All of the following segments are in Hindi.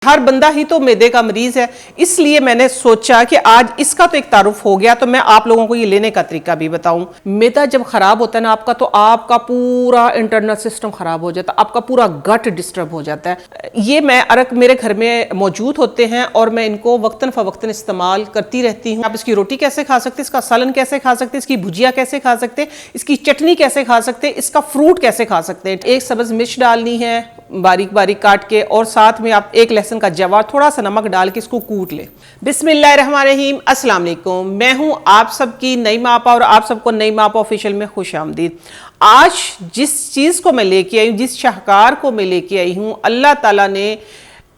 हर बंदा ही तो मैदे का मरीज है, इसलिए मैंने सोचा कि आज इसका तो एक तारुफ हो गया तो मैं आप लोगों को ये लेने का तरीका भी बताऊं। मैदा जब खराब होता है ना आपका, तो आपका पूरा इंटरनल सिस्टम खराब हो जाता है, आपका पूरा गट डिस्टर्ब हो जाता है। ये मैं अरक मेरे घर में मौजूद होते हैं और मैं इनको वक्तन फवक्तन इस्तेमाल करती रहती हूँ। आप इसकी रोटी कैसे खा सकते, इसका सालन कैसे खा सकते, इसकी भुजिया कैसे खा सकते, इसकी चटनी कैसे खा सकते, इसका फ्रूट कैसे खा सकते हैं। एक सब्ज मिर्च डालनी है बारीक बारीक काट के, और साथ में आप एक लहसुन का जवा, थोड़ा सा नमक डाल के इसको कूट ले। बिस्मिल्लाहिर्रहमानिर्रहीम, अस्सलाम वालेकुम। मैं हूं आप सबकी नईमा आपा और आप सबको नईमा आपा ऑफिशियल में खुश आमदीद। आज जिस चीज़ को मैं लेके आई हूँ, जिस शाहकार को मैं लेके आई हूँ, अल्लाह ताला ने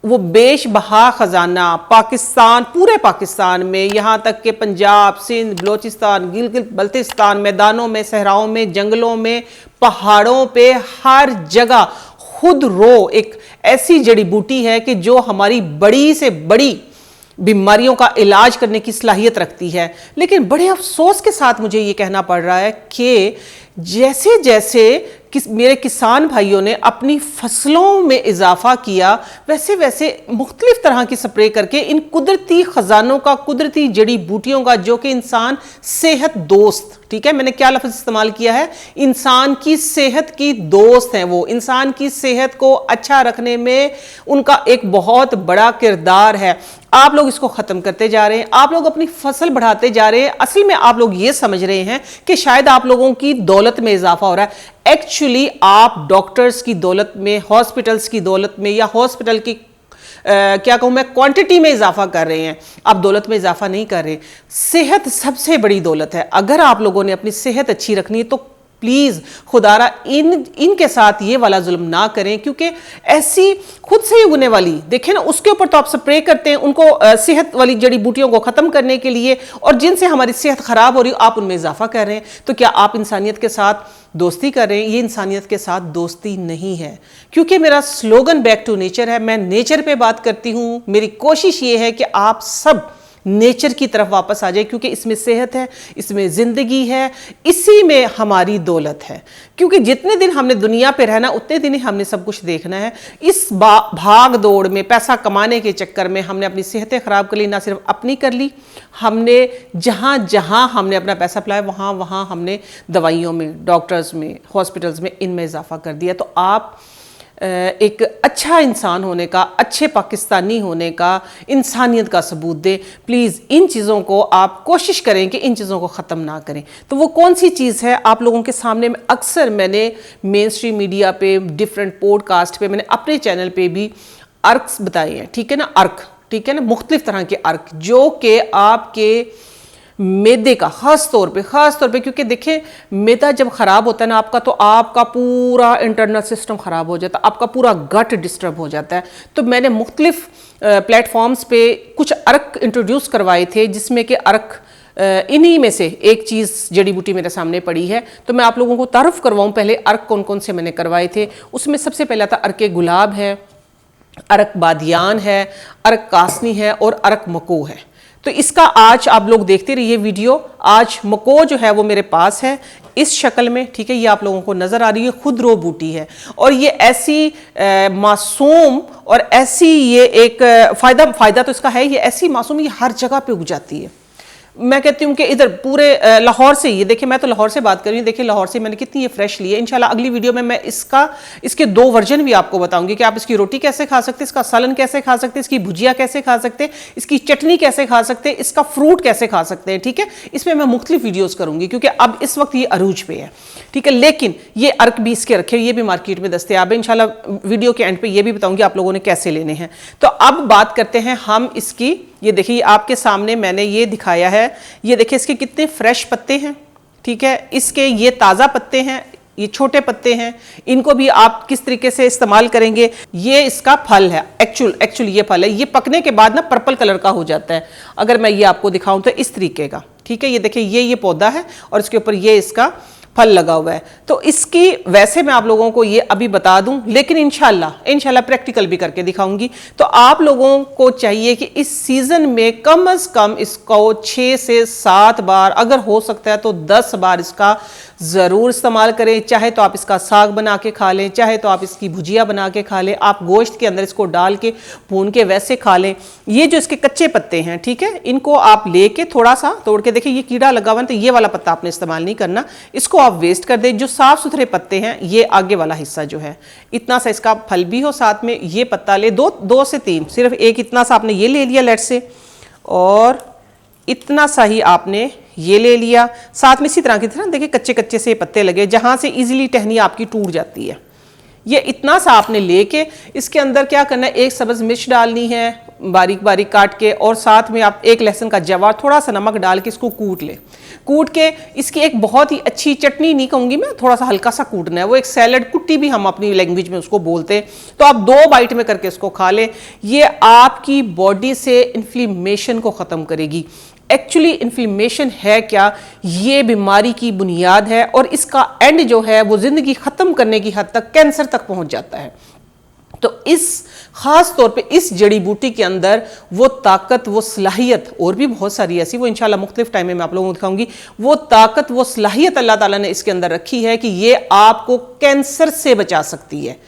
वो बेशबहा खजाना पाकिस्तान, पूरे पाकिस्तान में, यहाँ तक कि पंजाब, सिंध, बलोचिस्तान, गिलगित बल्तिस्तान, मैदानों में, सहराओं में, जंगलों में, पहाड़ों पे, हर जगह खुद रो एक ऐसी जड़ी बूटी है कि जो हमारी बड़ी से बड़ी बीमारियों का इलाज करने की सलाहियत रखती है। लेकिन बड़े अफसोस के साथ मुझे ये कहना पड़ रहा है कि जैसे जैसे मेरे किसान भाइयों ने अपनी फसलों में इजाफा किया, वैसे वैसे मुख्तलिफ तरह की स्प्रे करके इन कुदरती खजानों का, कुदरती जड़ी बूटियों का, जो कि इंसान सेहत दोस्त, ठीक है, मैंने क्या लफ्ज़ इस्तेमाल किया है, इंसान की सेहत की दोस्त हैं वो, इंसान की सेहत को अच्छा रखने में उनका एक बहुत बड़ा किरदार है। आप लोग इसको ख़त्म करते जा रहे हैं, आप लोग अपनी फसल बढ़ाते जा रहे हैं। असल में आप लोग ये समझ रहे हैं कि शायद आप लोगों की दौलत में इजाफा हो रहा है। एक्चुअली आप डॉक्टर्स की दौलत में, हॉस्पिटल्स की दौलत में, या हॉस्पिटल की क्या कहूँ मैं, क्वांटिटी में इजाफा कर रहे हैं, आप दौलत में इजाफा नहीं कर रहे। सेहत सबसे बड़ी दौलत है। अगर आप लोगों ने अपनी सेहत अच्छी रखनी है तो प्लीज़ खुदारा इनके साथ ये वाला जुल्म ना करें, क्योंकि ऐसी खुद से ही उगने वाली, देखें ना, उसके ऊपर तो आप स्प्रे करते हैं उनको सेहत वाली जड़ी बूटियों को ख़त्म करने के लिए, और जिनसे हमारी सेहत ख़राब हो रही है आप उनमें इजाफा कर रहे हैं। तो क्या आप इंसानियत के साथ दोस्ती कर रहे हैं? ये इंसानियत के साथ दोस्ती नहीं है, क्योंकि मेरा स्लोगन बैक टू नेचर है। मैं नेचर पे बात करती हूँ। मेरी कोशिश ये है कि आप सब नेचर की तरफ वापस आ जाए, क्योंकि इसमें सेहत है, इसमें ज़िंदगी है, इसी में हमारी दौलत है। क्योंकि जितने दिन हमने दुनिया पे रहना, उतने दिन ही हमने सब कुछ देखना है। इस भाग दौड़ में, पैसा कमाने के चक्कर में हमने अपनी सेहतें ख़राब कर ली, ना सिर्फ अपनी कर ली, हमने जहाँ जहाँ हमने अपना पैसा फैलाया वहाँ वहाँ हमने दवाइयों में, डॉक्टर्स में, हॉस्पिटल्स में, इनमें इजाफा कर दिया। तो आप एक अच्छा इंसान होने का, अच्छे पाकिस्तानी होने का, इंसानियत का सबूत दें। प्लीज़ इन चीज़ों को आप कोशिश करें कि इन चीज़ों को ख़त्म ना करें। तो वो कौन सी चीज़ है आप लोगों के सामने में, अक्सर मैंने मेन स्ट्रीम मीडिया पे, डिफरेंट पॉडकास्ट पे, मैंने अपने चैनल पे भी अर्क्स बताए हैं, ठीक है ना, अर्क, ठीक है ना, मुख्तलिफ तरह के अर्क, जो कि आपके मैदे का ख़ास तौर पे, क्योंकि देखें मैदा जब ख़राब होता है ना आपका, तो आपका पूरा इंटरनल सिस्टम ख़राब हो जाता है, आपका पूरा गट डिस्टर्ब हो जाता है। तो मैंने मुख्तलिफ प्लेटफॉर्म्स पे कुछ अर्क इंट्रोड्यूस करवाए थे, जिसमें कि अर्क इन्हीं में से एक चीज़ जड़ी बूटी मेरे सामने पड़ी है। तो मैं आप लोगों को तारुफ करवाऊँ पहले अर्क कौन कौन से मैंने करवाए थे। उसमें सबसे पहला था अर्क गुलाब है, अर्क बादियान है, अर्क कासनी है और अर्क मको है। तो इसका आज आप लोग देखते रहिए वीडियो। आज मको जो है वो मेरे पास है इस शक्ल में, ठीक है, ये आप लोगों को नज़र आ रही है, खुद रो बूटी है, और ये ऐसी मासूम और ऐसी, ये एक फ़ायदा तो इसका है, ये ऐसी मासूम, ये हर जगह पे उग जाती है। मैं कहती हूँ कि इधर पूरे लाहौर से, ये देखिए मैं तो लाहौर से बात कर रही हूँ, देखिए लाहौर से मैंने कितनी ये फ्रेश ली है। इंशाल्लाह अगली वीडियो में मैं इसके 2 वर्जन भी आपको बताऊंगी कि आप इसकी रोटी कैसे खा सकते हैं, इसका सालन कैसे खा सकते हैं, इसकी भुजिया कैसे खा सकते हैं, इसकी चटनी कैसे खा सकते हैं, इसका फ्रूट कैसे खा सकते हैं, ठीक है। इसमें मैं मुख्तलिफ वीडियोज़ करूँगी, क्योंकि अब इस वक्त ये अरूज पे है, ठीक है। लेकिन ये अर्क भी इसके रखे, ये भी मार्केट में दस्तयाब है। इंशाल्लाह वीडियो के एंड पे ये भी बताऊँगी आप लोगों ने कैसे लेने हैं। तो अब बात करते हैं हम इसकी। ये देखिए आपके सामने मैंने ये दिखाया है, ये देखिए इसके कितने फ्रेश पत्ते हैं, ठीक है, इसके ये ताज़ा पत्ते हैं, ये छोटे पत्ते हैं, इनको भी आप किस तरीके से इस्तेमाल करेंगे। ये इसका फल है, एक्चुअल ये फल है, ये पकने के बाद ना पर्पल कलर का हो जाता है। अगर मैं ये आपको दिखाऊं तो इस तरीके का, ठीक है, ये देखिए ये पौधा है और इसके ऊपर ये इसका फल लगा हुआ है। तो इसकी वैसे मैं आप लोगों को ये अभी बता दूं, लेकिन इंशाल्लाह प्रैक्टिकल भी करके दिखाऊंगी। तो आप लोगों को चाहिए कि इस सीज़न में कम से कम इसको 6 से 7 बार, अगर हो सकता है तो 10 बार इसका ज़रूर इस्तेमाल करें। चाहे तो आप इसका साग बना के खा लें, चाहे तो आप इसकी भुजिया बना के खा लें, आप गोश्त के अंदर इसको डाल के भून के वैसे खा लें। ये जो इसके कच्चे पत्ते हैं, ठीक है, इनको आप लेके थोड़ा सा तोड़ के देखिए, ये कीड़ा लगा हुआ है तो ये वाला पत्ता आपने इस्तेमाल नहीं करना, इसको आप वेस्ट कर दें। जो साफ सुथरे पत्ते हैं, ये आगे वाला हिस्सा जो है, इतना सा इसका फल भी हो, साथ में ये पत्ता ले, दो से तीन, सिर्फ एक इतना सा आपने ये ले लिया लेट से, और इतना सा ही आपने ये ले लिया। साथ में इसी तरह की तरह देखिए कच्चे कच्चे से पत्ते लगे, जहां से इजीली टहनी आपकी टूट जाती है। ये इतना सा आपने लेके इसके अंदर क्या करना है, एक सब्ज मिर्च डालनी है बारीक बारीक काट के, और साथ में आप एक लहसुन का जवा, थोड़ा सा नमक डाल के इसको कूट ले। कूट के इसकी एक बहुत ही अच्छी चटनी नहीं कहूँगी मैं, थोड़ा सा हल्का सा कूटना है, वो एक सैलड कुट्टी भी हम अपनी लैंग्वेज में उसको बोलते हैं। तो आप 2 बाइट में करके इसको खा लें। ये आपकी बॉडी से इन्फ्लेमेशन को ख़त्म करेगी। एक्चुअली इन्फ्लेमेशन है क्या, ये बीमारी की बुनियाद है, और इसका एंड जो है वो जिंदगी खत्म करने की हद तक, कैंसर तक पहुंच जाता है। तो इस खास तौर पे इस जड़ी बूटी के अंदर वो ताकत, वो सलाहियत, और भी बहुत सारी ऐसी, वो इंशाल्लाह मुख्तलिफ टाइम में मैं आप लोगों को दिखाऊंगी, वो ताकत, वो सलाहियत अल्लाह ताला ने इसके अंदर रखी है कि ये आपको कैंसर से बचा सकती है।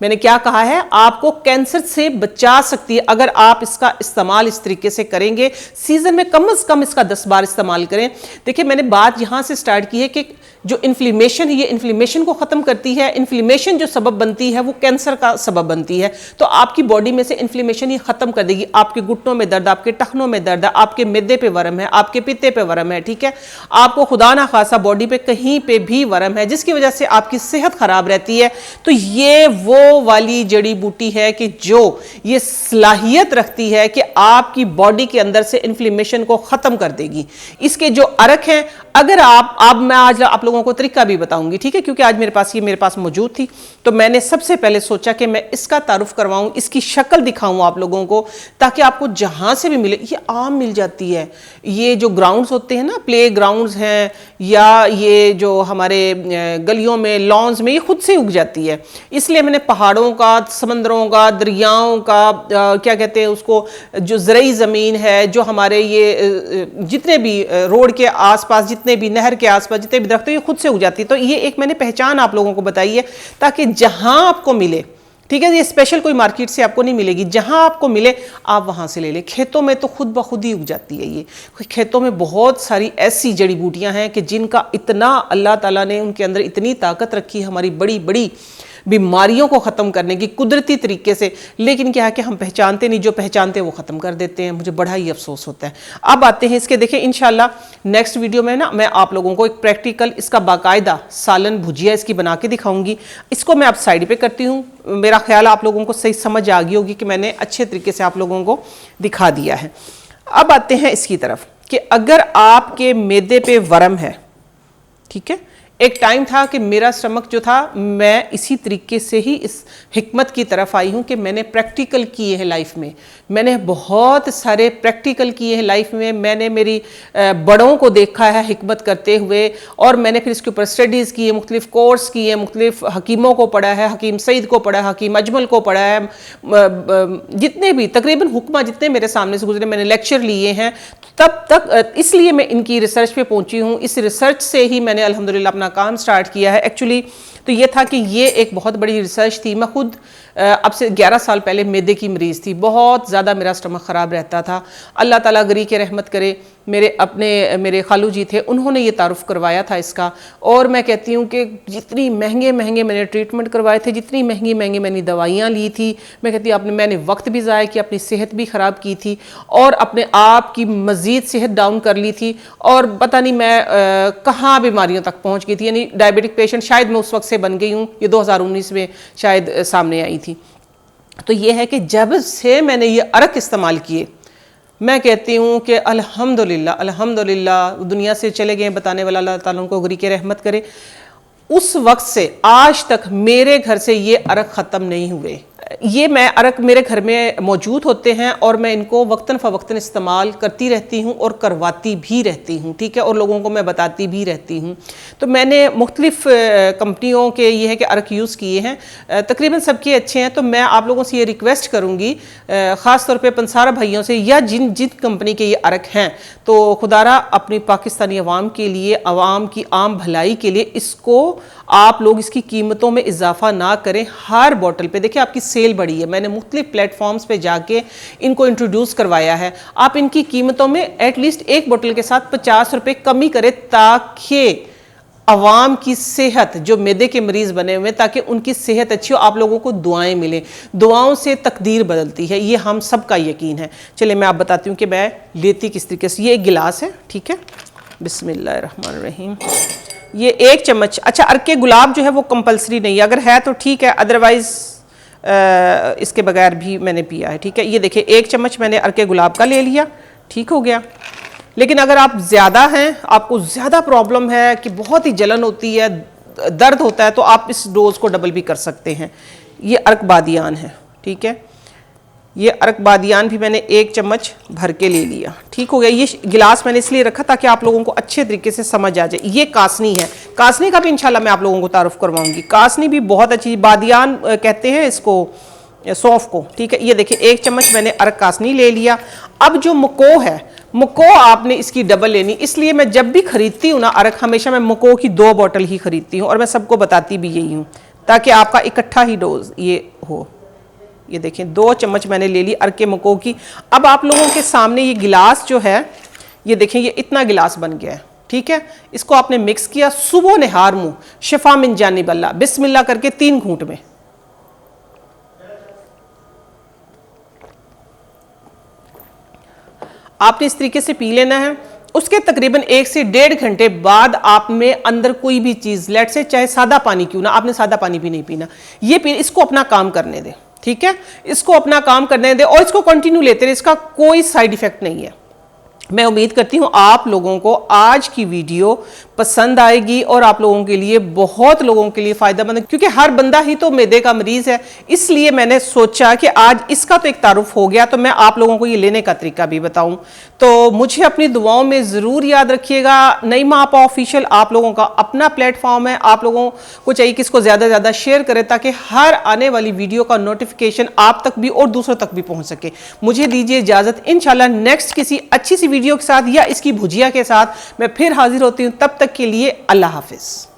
मैंने क्या कहा है, आपको कैंसर से बचा सकती है अगर आप इसका इस्तेमाल इस तरीके से करेंगे। सीजन में कम से कम इसका 10 बार इस्तेमाल करें। देखिए, मैंने बात यहां से स्टार्ट की है कि जो इन्फ्लेमेशन है, ये इन्फ्लेमेशन को खत्म करती है। इन्फ्लेमेशन जो सबब बनती है वो कैंसर का सबब बनती है। तो आपकी बॉडी में से इन्फ्लेमेशन ही खत्म कर देगी। आपके घुटनों में दर्द, आपके टखनों में दर्द है, आपके मिद्दे पे वरम है, आपके पित्ते पे वरम है, ठीक है, आपको खुदा ना खासा बॉडी पे कहीं पे भी वरम है, जिसकी वजह से आपकी सेहत खराब रहती है, तो ये वो वाली जड़ी बूटी है कि जो ये सलाहियत रखती है कि आपकी बॉडी के अंदर से इन्फ्लेमेशन को खत्म कर देगी। इसके जो अरक हैं, अगर मैं आज आप लोगों को तरीका भी बताऊंगी, ठीक है, क्योंकि आज मेरे पास मौजूद थी, तो मैंने सबसे पहले सोचा कि मैं इसका तारुफ करवाऊं, इसकी शक्ल दिखाऊं आप लोगों को, ताकि आपको जहां से भी मिले। ये आम मिल जाती है, ये जो ग्राउंड्स होते हैं ना, प्ले ग्राउंड्स हैं, या ये जो हमारे गलियों में, लॉन्स में, ये खुद से उग जाती है। इसलिए मैंने पहाड़ों का, समंदरों का, दरियाओं का, क्या कहते हैं उसको, जो ज़रई ज़मीन है, जो हमारे ये जितने भी रोड के आसपास, जितने भी नहर के आसपास जितने भी दरख्त, ये खुद से उग जाती है। तो ये एक मैंने पहचान आप लोगों को बताई है, ताकि जहां आपको मिले, ठीक है, ये स्पेशल कोई मार्केट से आपको नहीं मिलेगी, जहां आपको मिले आप वहां से ले लें। खेतों में तो खुद ब खुद ही उग जाती है। ये खेतों में बहुत सारी ऐसी जड़ी बूटियां हैं कि जिनका इतना अल्लाह ताला ने उनके अंदर इतनी ताकत रखी है हमारी बड़ी बड़ी बीमारियों को ख़त्म करने की, कुदरती तरीके से। लेकिन क्या है कि हम पहचानते नहीं, जो पहचानते हैं वो ख़त्म कर देते हैं। मुझे बड़ा ही अफसोस होता है। अब आते हैं इसके, देखिए इंशाल्लाह नेक्स्ट वीडियो में ना मैं आप लोगों को एक प्रैक्टिकल इसका बाकायदा सालन भुजिया इसकी बना के दिखाऊंगी। इसको मैं अब साइड पे करती हूँ। मेरा ख्याल आप लोगों को सही समझ आ गई होगी कि मैंने अच्छे तरीके से आप लोगों को दिखा दिया है। अब आते हैं इसकी तरफ कि अगर आपके मैदे पे वरम है, ठीक है, एक टाइम था कि मेरा स्टमक जो था, मैं इसी तरीके से ही इस हिकमत की तरफ आई हूँ कि मैंने प्रैक्टिकल किए हैं लाइफ में। मैंने बहुत सारे प्रैक्टिकल किए हैं लाइफ में। मैंने मेरी बड़ों को देखा है हिकमत करते हुए, और मैंने फिर इसके ऊपर स्टडीज़ की है, मुख्तलिफ कोर्स किए, मुख्तलिफ हकीमों को पढ़ा है, हकीम सईद को पढ़ा है, हकीम अजमल को पढ़ा है, जितने भी तकरीबन हुक्मा जितने मेरे सामने से गुजरे मैंने लेक्चर लिए हैं। तब तक इसलिए मैं इनकी रिसर्च पे पहुंची हूँ। इस रिसर्च से ही मैंने अल्हम्दुलिल्लाह अपना काम स्टार्ट किया है। एक्चुअली तो ये था कि ये एक बहुत बड़ी रिसर्च थी। मैं खुद अब से 11 साल पहले मैदे की मरीज़ थी, बहुत ज़्यादा मेरा स्टमक ख़राब रहता था। अल्लाह ताला गरी के रहमत करे, मेरे खालू जी थे, उन्होंने ये तारुफ करवाया था इसका। और मैं कहती हूँ कि जितनी महंगे मैंने ट्रीटमेंट करवाए थे, जितनी महंगी मैंने दवाइयाँ ली थी, मैं कहती हूँ मैंने वक्त भी ज़ाया किया, अपनी सेहत भी ख़राब की थी, और अपने आप की मज़ीद सेहत डाउन कर ली थी, और पता नहीं मैं कहाँ बीमारियों तक पहुँच गई थी। यानी डायबिटिक पेशेंट शायद मैं उस वक्त से बन गई हूँ, ये 2019 में शायद सामने आई थी। तो ये है कि जब से मैंने ये अरक इस्तेमाल किए, मैं कहती हूँ कि अल्हम्दुलिल्लाह दुनिया से चले गए बताने वाला अल्लाह ताला उनको गरी के रहमत करे। उस वक्त से आज तक मेरे घर से ये अरक ख़त्म नहीं हुए। ये मैं अरक मेरे घर में मौजूद होते हैं और मैं इनको वक्तन फ़वक्तन इस्तेमाल करती रहती हूँ और करवाती भी रहती हूँ, ठीक है, और लोगों को मैं बताती भी रहती हूँ। तो मैंने मुख्तलिफ़ कंपनियों के ये है कि अरक यूज़ किए हैं, तकरीबन सबके अच्छे हैं। तो मैं आप लोगों से ये रिक्वेस्ट करूँगी, ख़ास तौर पे पंसारा भाइयों से, या जिन जिन कंपनी के ये अरक हैं, तो खुदारा अपनी पाकिस्तानी अवाम के लिए, अवाम की आम भलाई के लिए इसको आप लोग इसकी कीमतों में इजाफा ना करें। हर बोतल पे देखिए आपकी सेल बढ़ी है, मैंने मुख्तलिफ प्लेटफॉर्म्स पे जाके इनको इंट्रोड्यूस करवाया है। आप इनकी कीमतों में एटलीस्ट एक बोतल के साथ 50 रुपये कमी करें, ताकि अवाम की सेहत, जो मैदे के मरीज़ बने हुए, ताकि उनकी सेहत अच्छी हो, आप लोगों को दुआएं मिलें। दुआओं से तकदीर बदलती है, ये हम सब का यकीन है। चलिए मैं आप बताती हूँ कि मैं लेती किस तरीके से। ये एक गिलास है, ठीक है, बिस्मिल्लाहिर्रहमानिर्रहीम। ये 1 चम्मच, अच्छा अरके गुलाब जो है वो कंपलसरी नहीं है, अगर है तो ठीक है, अदरवाइज़ इसके बगैर भी मैंने पिया है, ठीक है। ये देखिए 1 चम्मच मैंने अरके गुलाब का ले लिया, ठीक हो गया। लेकिन अगर आप ज़्यादा हैं, आपको ज़्यादा प्रॉब्लम है कि बहुत ही जलन होती है, दर्द होता है, तो आप इस डोज को डबल भी कर सकते हैं। ये अरक बादियान है, ठीक है, ये अरक बादियान भी मैंने 1 चम्मच भर के ले लिया, ठीक हो गया। ये गिलास मैंने इसलिए रखा ताकि आप लोगों को अच्छे तरीके से समझ आ जाए। ये कासनी है, कासनी का भी इंशाल्लाह मैं आप लोगों को तारुफ करवाऊंगी। कासनी भी बहुत अच्छी, बादियान कहते हैं इसको, सौंफ को, ठीक है। ये देखिए 1 चम्मच मैंने अरक कासनी ले लिया। अब जो मको है, मको आपने इसकी डबल लेनी, इसलिए मैं जब भी खरीदती हूँ ना अरक, हमेशा मैं मको की 2 बोतल ही खरीदती हूँ और मैं सबको बताती भी यही हूँ, ताकि आपका इकट्ठा ही डोज ये हो। ये देखें 2 चम्मच मैंने ले ली अरके मको की। अब आप लोगों के सामने ये गिलास जो है, ये देखें ये इतना गिलास बन गया है, ठीक है। इसको आपने मिक्स किया, सुबह निहार मुँह, शिफा मिन जानिबल्लाह, बिस्मिल्लाह करके 3 घूंट में आपने इस तरीके से पी लेना है। उसके तकरीबन 1 से 1.5 घंटे बाद आप में अंदर कोई भी चीज़, लेट से चाहे सादा पानी क्यों ना, आपने सादा पानी भी नहीं पीना, ये पी, इसको अपना काम करने दें, ठीक है, इसको अपना काम करने दें और इसको कंटिन्यू लेते रहे, इसका कोई साइड इफेक्ट नहीं है। मैं उम्मीद करती हूँ आप लोगों को आज की वीडियो पसंद आएगी और आप लोगों के लिए, बहुत लोगों के लिए फ़ायदेमंद है, क्योंकि हर बंदा ही तो मैदे का मरीज़ है। इसलिए मैंने सोचा कि आज इसका तो एक तारुफ हो गया, तो मैं आप लोगों को ये लेने का तरीका भी बताऊं। तो मुझे अपनी दुआओं में ज़रूर याद रखिएगा। नईमा आपा ऑफिशियल आप लोगों का अपना प्लेटफॉर्म है, आप लोगों को चाहिए कि इसको ज़्यादा से ज़्यादा शेयर करें, ताकि हर आने वाली वीडियो का नोटिफिकेशन आप तक भी और दूसरों तक भी पहुँच सके। मुझे दीजिए इजाज़त, इंशाल्लाह नेक्स्ट किसी अच्छी सी वीडियो के साथ या इसकी भुजिया के साथ मैं फिर हाजिर होती हूँ। तब तक के लिए अल्लाह हाफिज़।